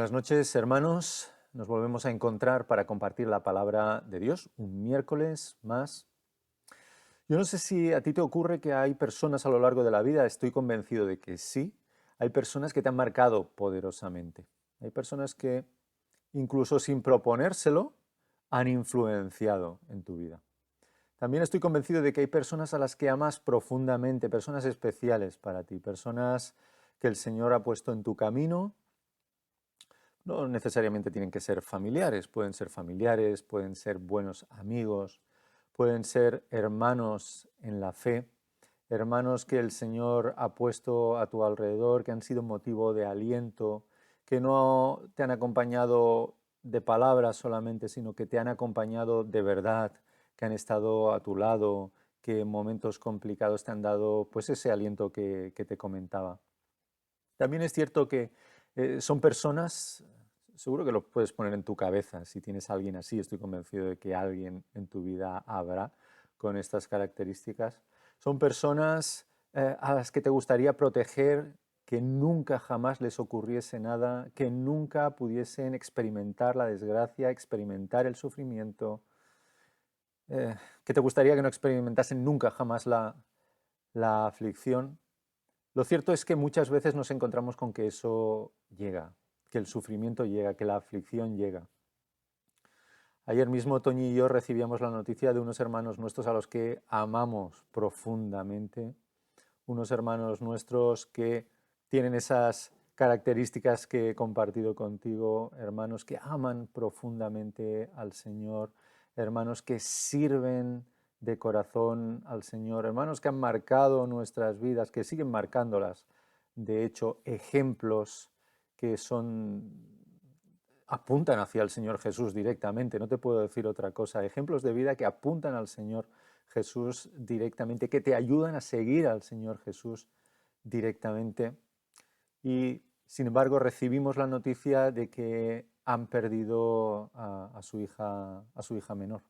Buenas noches, hermanos. Nos volvemos a encontrar para compartir la palabra de Dios un miércoles más. Yo no sé si a ti te ocurre que hay personas a lo largo de la vida, estoy convencido de que sí, hay personas que te han marcado poderosamente. Hay personas que, incluso sin proponérselo, han influenciado en tu vida. También estoy convencido de que hay personas a las que amas profundamente, personas especiales para ti, personas que el Señor ha puesto en tu camino. No necesariamente tienen que ser familiares, pueden ser buenos amigos, pueden ser hermanos en la fe, hermanos que el Señor ha puesto a tu alrededor, que han sido motivo de aliento, que no te han acompañado de palabras solamente, sino que te han acompañado de verdad, que han estado a tu lado, que en momentos complicados te han dado pues ese aliento que te comentaba. También es cierto que son personas, seguro que lo puedes poner en tu cabeza, si tienes a alguien así, estoy convencido de que alguien en tu vida habrá con estas características. Son personas a las que te gustaría proteger, que nunca jamás les ocurriese nada, que nunca pudiesen experimentar la desgracia, experimentar el sufrimiento, que te gustaría que no experimentasen nunca jamás la aflicción. Lo cierto es que muchas veces nos encontramos con que eso llega, que el sufrimiento llega, que la aflicción llega. Ayer mismo Toñi y yo recibíamos la noticia de unos hermanos nuestros a los que amamos profundamente, unos hermanos nuestros que tienen esas características que he compartido contigo, hermanos que aman profundamente al Señor, hermanos que sirven de corazón al Señor, hermanos que han marcado nuestras vidas, que siguen marcándolas, de hecho, ejemplos que apuntan hacia el Señor Jesús directamente, no te puedo decir otra cosa, ejemplos de vida que apuntan al Señor Jesús directamente, que te ayudan a seguir al Señor Jesús directamente. Y sin embargo recibimos la noticia de que han perdido a su hija menor.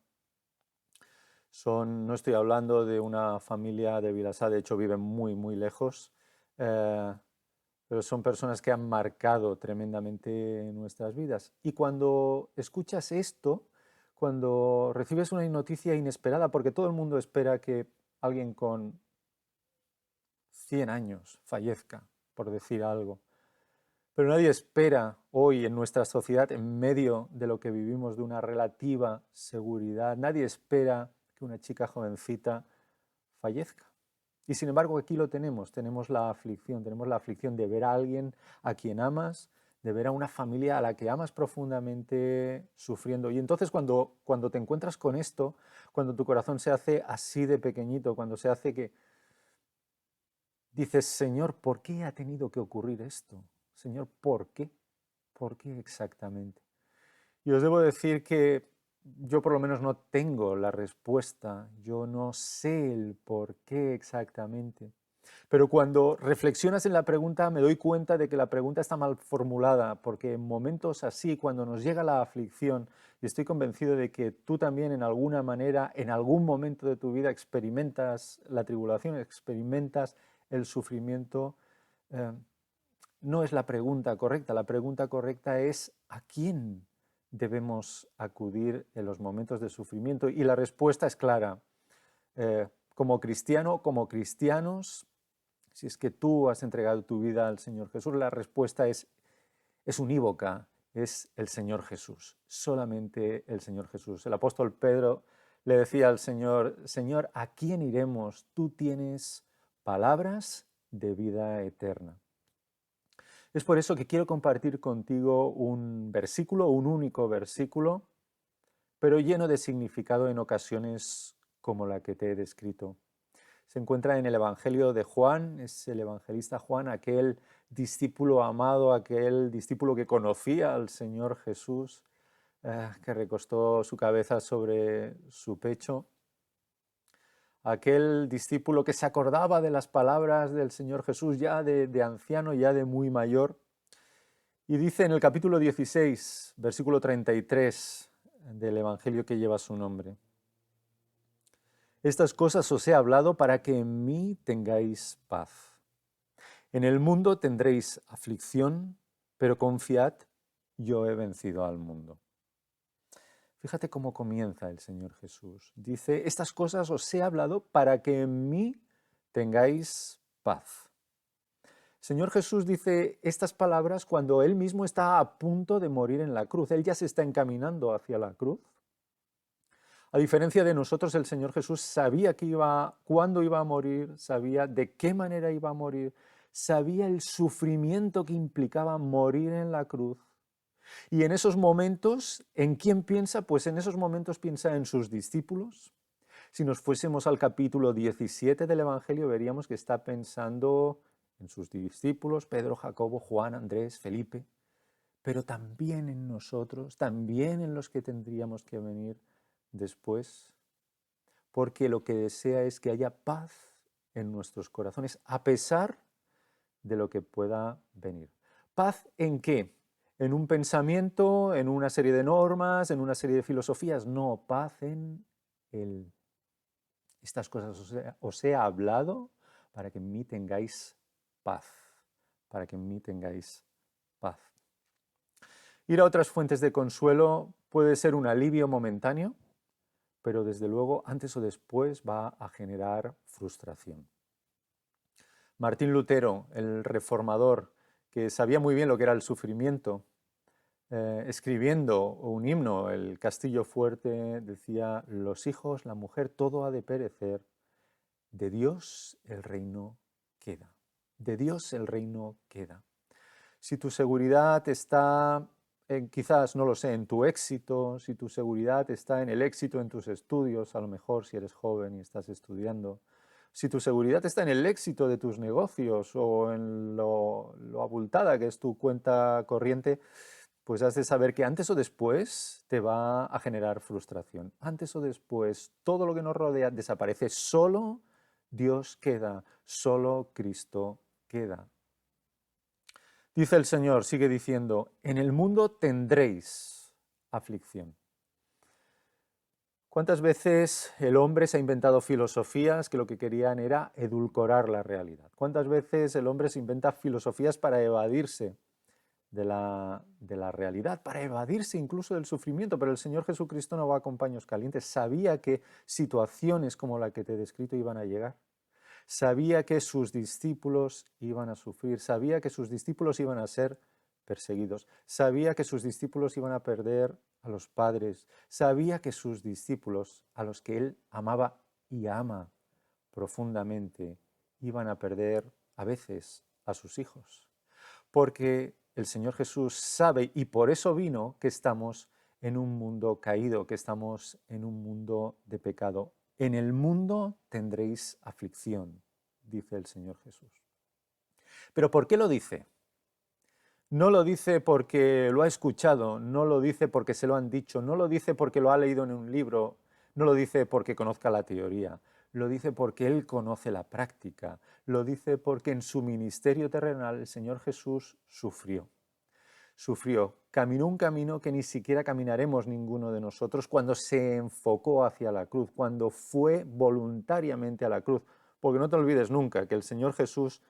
No estoy hablando de una familia de Vilassar, de hecho viven muy, muy lejos, pero son personas que han marcado tremendamente nuestras vidas. Y cuando escuchas esto, cuando recibes una noticia inesperada, porque todo el mundo espera que alguien con 100 años fallezca, por decir algo, pero nadie espera hoy en nuestra sociedad, en medio de lo que vivimos, de una relativa seguridad, nadie espera que una chica jovencita fallezca. Y sin embargo aquí lo tenemos la aflicción de ver a alguien a quien amas, de ver a una familia a la que amas profundamente sufriendo. Y entonces cuando te encuentras con esto, cuando tu corazón se hace así de pequeñito, cuando se hace que dices, Señor, ¿por qué ha tenido que ocurrir esto? Señor, ¿por qué? ¿Por qué exactamente? Y os debo decir que yo por lo menos no tengo la respuesta, yo no sé el por qué exactamente. Pero cuando reflexionas en la pregunta me doy cuenta de que la pregunta está mal formulada, porque en momentos así, cuando nos llega la aflicción, y estoy convencido de que tú también en alguna manera, en algún momento de tu vida experimentas la tribulación, experimentas el sufrimiento, eh, no es la pregunta correcta. La pregunta correcta es ¿a quién debemos acudir en los momentos de sufrimiento? Y la respuesta es clara. Como cristiano, como cristianos, si es que tú has entregado tu vida al Señor Jesús, la respuesta es unívoca, es el Señor Jesús, solamente el Señor Jesús. El apóstol Pedro le decía al Señor, Señor, ¿a quién iremos? Tú tienes palabras de vida eterna. Es por eso que quiero compartir contigo un versículo, un único versículo, pero lleno de significado en ocasiones como la que te he descrito. Se encuentra en el Evangelio de Juan, es el evangelista Juan, aquel discípulo amado, aquel discípulo que conocía al Señor Jesús, que recostó su cabeza sobre su pecho, aquel discípulo que se acordaba de las palabras del Señor Jesús ya de anciano, ya de muy mayor. Y dice en el capítulo 16, versículo 33 del Evangelio que lleva su nombre: Estas cosas os he hablado para que en mí tengáis paz. En el mundo tendréis aflicción, pero confiad, yo he vencido al mundo. Fíjate cómo comienza el Señor Jesús. Dice, estas cosas os he hablado para que en mí tengáis paz. Señor Jesús dice estas palabras cuando Él mismo está a punto de morir en la cruz. Él ya se está encaminando hacia la cruz. A diferencia de nosotros, el Señor Jesús sabía cuándo iba a morir, sabía de qué manera iba a morir, sabía el sufrimiento que implicaba morir en la cruz. Y en esos momentos, ¿en quién piensa? Pues en esos momentos piensa en sus discípulos. Si nos fuésemos al capítulo 17 del Evangelio, veríamos que está pensando en sus discípulos, Pedro, Jacobo, Juan, Andrés, Felipe, pero también en nosotros, también en los que tendríamos que venir después, porque lo que desea es que haya paz en nuestros corazones, a pesar de lo que pueda venir. ¿Paz en qué? ¿En un pensamiento, en una serie de normas, en una serie de filosofías? No, paz en Él. Estas cosas os he hablado para que en mí tengáis paz, para que en mí tengáis paz. Ir a otras fuentes de consuelo puede ser un alivio momentáneo, pero desde luego antes o después va a generar frustración. Martín Lutero, el reformador, que sabía muy bien lo que era el sufrimiento, escribiendo un himno, el Castillo Fuerte, decía, los hijos, la mujer, todo ha de perecer, de Dios el reino queda. De Dios el reino queda. Si tu seguridad está quizás, no lo sé, en tu éxito, si tu seguridad está en el éxito en tus estudios, a lo mejor si eres joven y estás estudiando, si tu seguridad está en el éxito de tus negocios o en lo abultada que es tu cuenta corriente, pues has de saber que antes o después te va a generar frustración. Antes o después todo lo que nos rodea desaparece, solo Dios queda, solo Cristo queda. Dice el Señor, sigue diciendo, en el mundo tendréis aflicción. ¿Cuántas veces el hombre se ha inventado filosofías que lo que querían era edulcorar la realidad? ¿Cuántas veces el hombre se inventa filosofías para evadirse de la realidad, para evadirse incluso del sufrimiento? Pero el Señor Jesucristo no va con paños calientes. Sabía que situaciones como la que te he descrito iban a llegar. Sabía que sus discípulos iban a sufrir, sabía que sus discípulos iban a ser perseguidos, sabía que sus discípulos iban a perder a los padres, sabía que sus discípulos, a los que él amaba y ama profundamente, iban a perder a veces a sus hijos. Porque el Señor Jesús sabe, y por eso vino, que estamos en un mundo caído, que estamos en un mundo de pecado. En el mundo tendréis aflicción, dice el Señor Jesús. ¿Pero por qué lo dice? No lo dice porque lo ha escuchado, no lo dice porque se lo han dicho, no lo dice porque lo ha leído en un libro, no lo dice porque conozca la teoría, lo dice porque Él conoce la práctica, lo dice porque en su ministerio terrenal el Señor Jesús sufrió. Caminó un camino que ni siquiera caminaremos ninguno de nosotros cuando se enfocó hacia la cruz, cuando fue voluntariamente a la cruz. Porque no te olvides nunca que el Señor Jesús,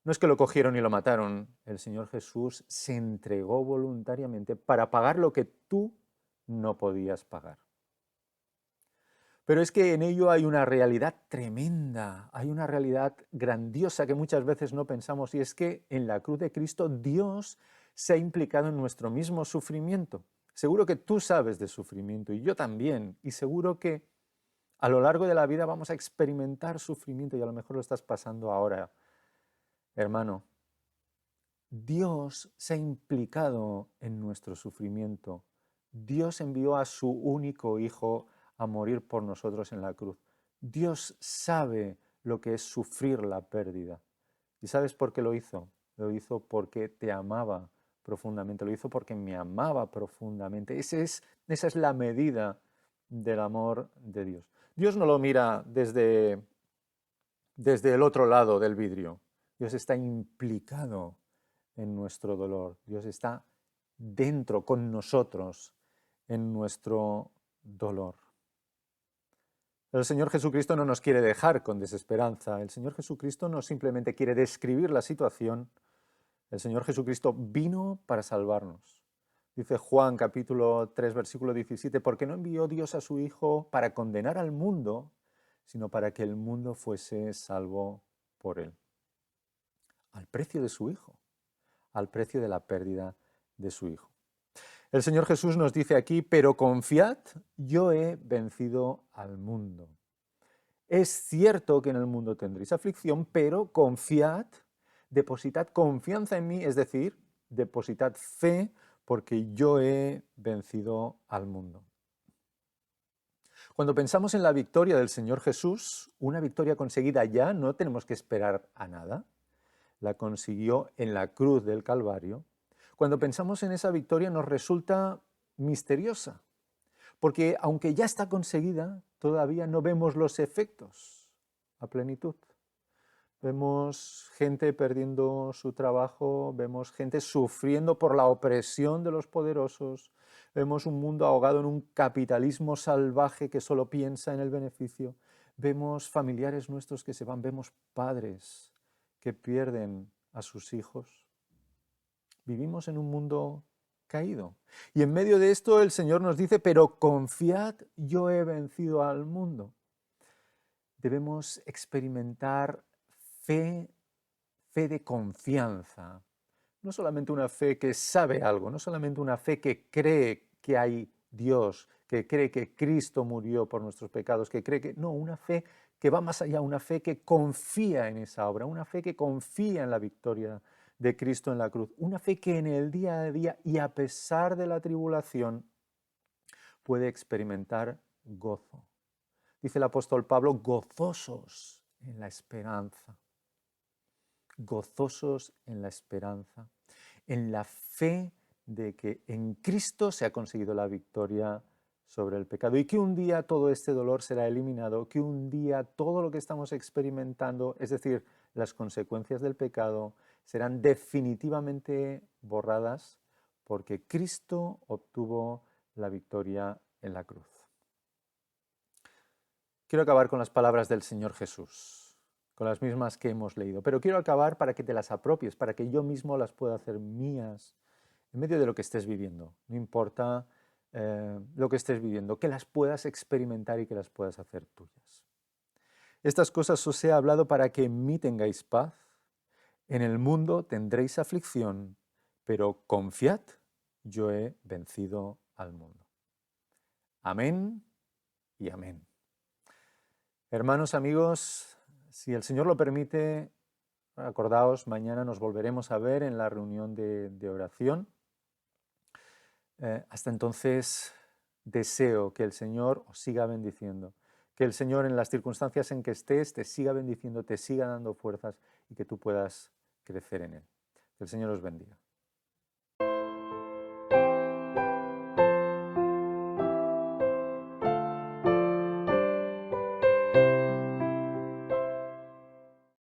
no es que lo cogieron y lo mataron, el Señor Jesús se entregó voluntariamente para pagar lo que tú no podías pagar. Pero es que en ello hay una realidad tremenda, hay una realidad grandiosa que muchas veces no pensamos, y es que en la cruz de Cristo Dios se ha implicado en nuestro mismo sufrimiento. Seguro que tú sabes de sufrimiento y yo también, y seguro que a lo largo de la vida vamos a experimentar sufrimiento y a lo mejor lo estás pasando ahora, hermano. Dios se ha implicado en nuestro sufrimiento. Dios envió a su único Hijo a morir por nosotros en la cruz. Dios sabe lo que es sufrir la pérdida. ¿Y sabes por qué lo hizo? Lo hizo porque te amaba profundamente, lo hizo porque me amaba profundamente. Esa es la medida del amor de Dios. Dios no lo mira desde el otro lado del vidrio. Dios está implicado en nuestro dolor. Dios está dentro, con nosotros, en nuestro dolor. El Señor Jesucristo no nos quiere dejar con desesperanza. El Señor Jesucristo no simplemente quiere describir la situación. El Señor Jesucristo vino para salvarnos. Dice Juan capítulo 3, versículo 17, porque no envió Dios a su Hijo para condenar al mundo, sino para que el mundo fuese salvo por él. Al precio de su Hijo, al precio de la pérdida de su Hijo. El Señor Jesús nos dice aquí, pero confiad, yo he vencido al mundo. Es cierto que en el mundo tendréis aflicción, pero confiad, depositad confianza en mí, es decir, depositad fe, porque yo he vencido al mundo. Cuando pensamos en la victoria del Señor Jesús, una victoria conseguida ya, no tenemos que esperar a nada, la consiguió en la cruz del Calvario. Cuando pensamos en esa victoria nos resulta misteriosa, porque aunque ya está conseguida, todavía no vemos los efectos a plenitud. Vemos gente perdiendo su trabajo, vemos gente sufriendo por la opresión de los poderosos, vemos un mundo ahogado en un capitalismo salvaje que solo piensa en el beneficio, vemos familiares nuestros que se van, vemos padres que pierden a sus hijos. Vivimos en un mundo caído. Y en medio de esto el Señor nos dice, pero confiad, yo he vencido al mundo. Debemos experimentar fe de confianza. No solamente una fe que sabe algo, no solamente una fe que cree que hay Dios, que cree que Cristo murió por nuestros pecados, que cree que... No, una fe que va más allá, una fe que confía en esa obra, una fe que confía en la victoria de Cristo en la cruz, una fe que en el día a día y a pesar de la tribulación puede experimentar gozo. Dice el apóstol Pablo, gozosos en la esperanza. Gozosos en la esperanza, en la fe de que en Cristo se ha conseguido la victoria sobre el pecado y que un día todo este dolor será eliminado, que un día todo lo que estamos experimentando, es decir, las consecuencias del pecado, serán definitivamente borradas porque Cristo obtuvo la victoria en la cruz. Quiero acabar con las palabras del Señor Jesús, con las mismas que hemos leído, pero quiero acabar para que te las apropies, para que yo mismo las pueda hacer mías en medio de lo que estés viviendo. No importa lo que estés viviendo, que las puedas experimentar y que las puedas hacer tuyas. Estas cosas os he hablado para que en mí tengáis paz. En el mundo tendréis aflicción, pero confiad, yo he vencido al mundo. Amén y amén. Hermanos, amigos, si el Señor lo permite, acordaos, mañana nos volveremos a ver en la reunión de oración. Hasta entonces, deseo que el Señor os siga bendiciendo, que el Señor en las circunstancias en que estés te siga bendiciendo, te siga dando fuerzas y que tú puedas crecer en Él. Que el Señor os bendiga.